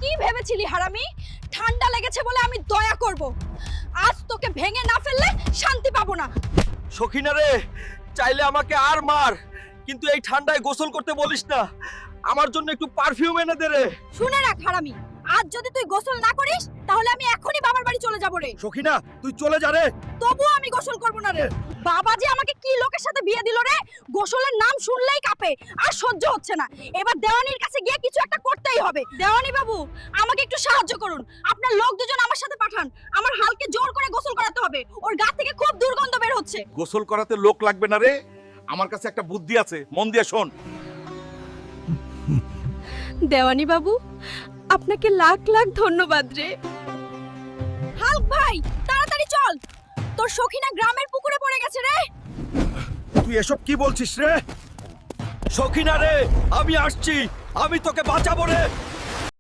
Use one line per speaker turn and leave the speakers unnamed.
কি ভেবেছিলি হারামি? ঠান্ডা লেগেছে বলে আমি দয়া করব। আজ তোকে ভেঙে না ফেললে শান্তি পাবো না।
সখিনা রে, চাইলে আমাকে আর মার, কিন্তু এই ঠান্ডায় গোসল করতে বলিস না। আমার জন্য একটু পারফিউম এনে দে রে।
শুনে রাখ হারামি, আজ যদি তুই গোসল না করিস তাহলে আমি এখনই বাবার বাড়ি চলে যাব রে।
সখিনা, তুই চলে যা রে।
তবুও আমি গোসল করব না রে। বাবা যে আমাকে কি লোকের সাথে বিয়ে দিল রে, গোসলের নাম শুনলেই কাঁপে, আর সহ্য হচ্ছে না। এবার দেওয়ানির কাছে গিয়ে কিছু একটা করতেই হবে। দেওয়ানি বাবু, আমাকে একটু সাহায্য করুন। আপনার লোক দুজন আমার সাথে পাঠান। আমার হালকে জোর করে গোসল করাতে হবে, ওর গা থেকে খুব দুর্গন্ধ বের হচ্ছে।
গোসল করাতে লোক লাগবে না রে, আমার কাছে একটা বুদ্ধি আছে, মন দিয়ে শোন।
দেওয়ানি বাবু, আপনাকে লাখ লাখ ধন্যবাদ রে। হাল্ক ভাই, তাড়াতাড়ি চল, তোর সখিনা গ্রামের পুকুরে পড়ে গেছে রে।
তুই এসব কি বলছিস রে? সখিনা রে, আমি আসছি, আমি তোকে বাঁচাবো রে।